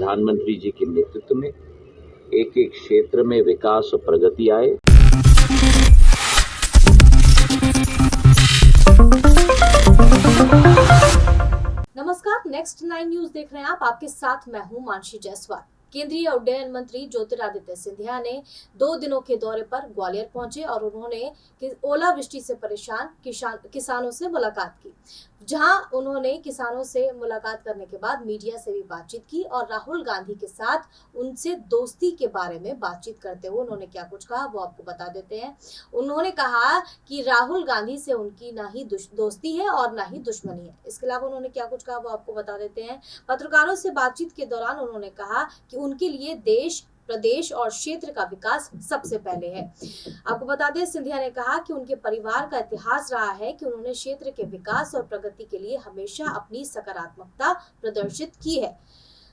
प्रधानमंत्री जी के नेतृत्व में एक एक क्षेत्र में विकास और प्रगति आए। नमस्कार, नेक्स्ट 9 न्यूज देख रहे हैं आप। आपके साथ मैं हूं मानसी जायसवाल। केंद्रीय उड्डयन मंत्री ज्योतिरादित्य सिंधिया ने 2 दिनों के दौरे पर ग्वालियर पहुंचे और उन्होंने ओलावृष्टि से परेशान किसानों से मुलाकात की, जहां उन्होंने किसानों से मुलाकात करने के बाद मीडिया से भी बातचीत की और राहुल गांधी के साथ उनसे दोस्ती के बारे में बातचीत करते हुए उन्होंने क्या कुछ कहा वो आपको बता देते हैं। उन्होंने कहा कि राहुल गांधी से उनकी ना ही दोस्ती है और ना ही दुश्मनी है। इसके अलावा उन्होंने क्या कुछ कहा वो आपको बता देते हैं। पत्रकारों से बातचीत के दौरान उन्होंने कहा कि उनके लिए देश, प्रदेश और क्षेत्र का विकास सबसे पहले है। आपको बता दें, सिंधिया ने कहा कि उनके परिवार का इतिहास रहा है कि उन्होंने क्षेत्र के विकास और प्रगति के लिए हमेशा अपनी सकारात्मकता प्रदर्शित की है।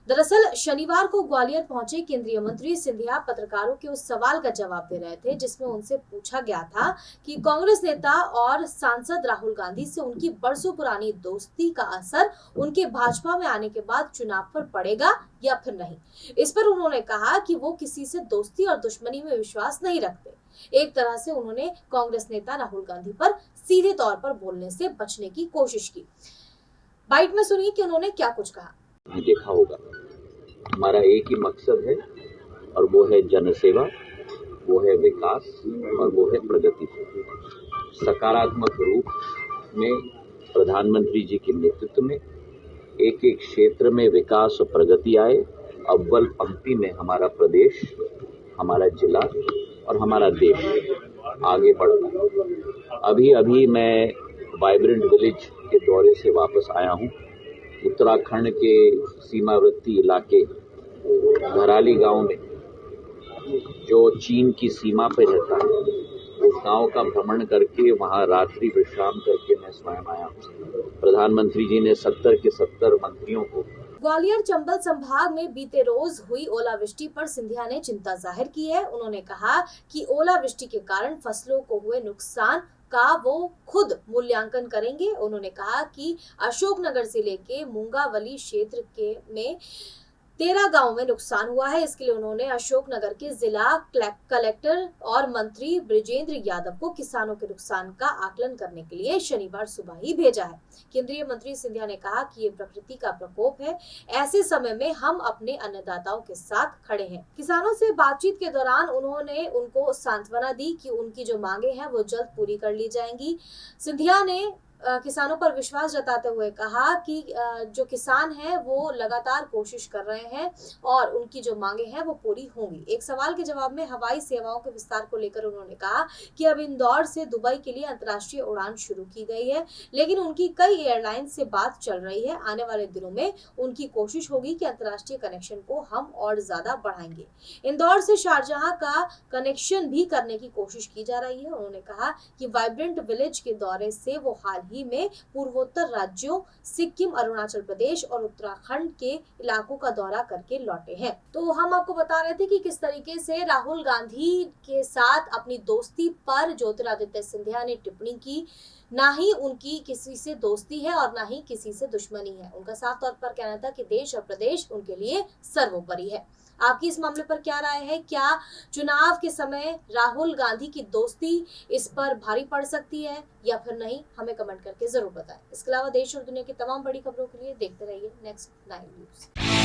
दरअसल शनिवार को ग्वालियर पहुंचे केंद्रीय मंत्री सिंधिया पत्रकारों के उस सवाल का जवाब दे रहे थे जिसमें उनसे पूछा गया था कि कांग्रेस नेता और सांसद राहुल गांधी से उनकी बरसों पुरानी दोस्ती का असर उनके भाजपा में आने के बाद चुनाव पर पड़ेगा या फिर नहीं। इस पर उन्होंने कहा कि वो किसी से दोस्ती और दुश्मनी में विश्वास नहीं रखते। एक तरह से उन्होंने कांग्रेस नेता राहुल गांधी पर सीधे तौर पर बोलने से बचने की कोशिश की। बाइट में सुनिए कि उन्होंने क्या कुछ कहा। देखा होगा, हमारा एक ही मकसद है और वो है जनसेवा, वो है विकास और वो है प्रगति। सकारात्मक रूप में प्रधानमंत्री जी के नेतृत्व में एक एक क्षेत्र में विकास और प्रगति आए। अव्वल पंक्ति में हमारा प्रदेश, हमारा जिला और हमारा देश आगे बढ़ता। अभी मैं वाइब्रेंट विलेज के दौरे से वापस आया हूँ। उत्तराखंड के सीमावर्ती इलाके घराली गांव में जो चीन की सीमा पर रहता है, उस गांव का भ्रमण करके वहां रात्रि विश्राम करके मैं स्वयं आया हूँ। प्रधानमंत्री जी ने 70 के 70 मंत्रियों को ग्वालियर चंबल संभाग में बीते रोज हुई ओलावृष्टि पर सिंधिया ने चिंता जाहिर की है। उन्होंने कहा कि ओलावृष्टि के कारण फसलों को हुए नुकसान का वो खुद मूल्यांकन करेंगे। उन्होंने कहा कि अशोकनगर जिले के मूंगावली क्षेत्र में 13 गांव में नुकसान हुआ है। इसके लिए उन्होंने अशोकनगर के जिला कलेक्टर और मंत्री ब्रिजेंद्र यादव को किसानों के नुकसान का आकलन करने के लिए शनिवार सुबह ही भेजा है। केंद्रीय मंत्री सिंधिया ने कहा कि ये प्रकृति का प्रकोप है, ऐसे समय में हम अपने अन्नदाताओं के साथ खड़े हैं। किसानों से बातचीत के दौरान उन्होंने उनको सांत्वना दी कि उनकी जो मांगे हैं वो जल्द पूरी कर ली जाएंगी। सिंधिया ने किसानों पर विश्वास जताते हुए कहा कि जो किसान हैं वो लगातार कोशिश कर रहे हैं और उनकी जो मांगे हैं वो पूरी होंगी। एक सवाल के जवाब में हवाई सेवाओं के विस्तार को लेकर उन्होंने कहा कि अब इंदौर से दुबई के लिए अंतर्राष्ट्रीय उड़ान शुरू की गई है, लेकिन उनकी कई एयरलाइन से बात चल रही है। आने वाले दिनों में उनकी कोशिश होगी कि अंतर्राष्ट्रीय कनेक्शन को हम और ज्यादा बढ़ाएंगे। इंदौर से शारजहां का कनेक्शन भी करने की कोशिश की जा रही है। उन्होंने कहा कि वाइब्रेंट विलेज के दौरे से वो हाल ही में पूर्वोत्तर राज्यों सिक्किम, अरुणाचल प्रदेश और उत्तराखंड के इलाकों का दौरा करके लौटे हैं। तो हम आपको बता रहे थे कि किस तरीके से राहुल गांधी के साथ अपनी दोस्ती पर ज्योतिरादित्य सिंधिया ने टिप्पणी की। ना ही उनकी किसी से दोस्ती है और ना ही किसी से दुश्मनी है। उनका साफ तौर पर कहना था कि देश और प्रदेश उनके लिए सर्वोपरि है। आपकी इस मामले पर क्या राय है? क्या चुनाव के समय राहुल गांधी की दोस्ती इस पर भारी पड़ सकती है या फिर नहीं? हमें कमेंट करके जरूर बताएं। इसके अलावा देश और दुनिया की तमाम बड़ी खबरों के लिए देखते रहिए नेक्स्ट 9 न्यूज।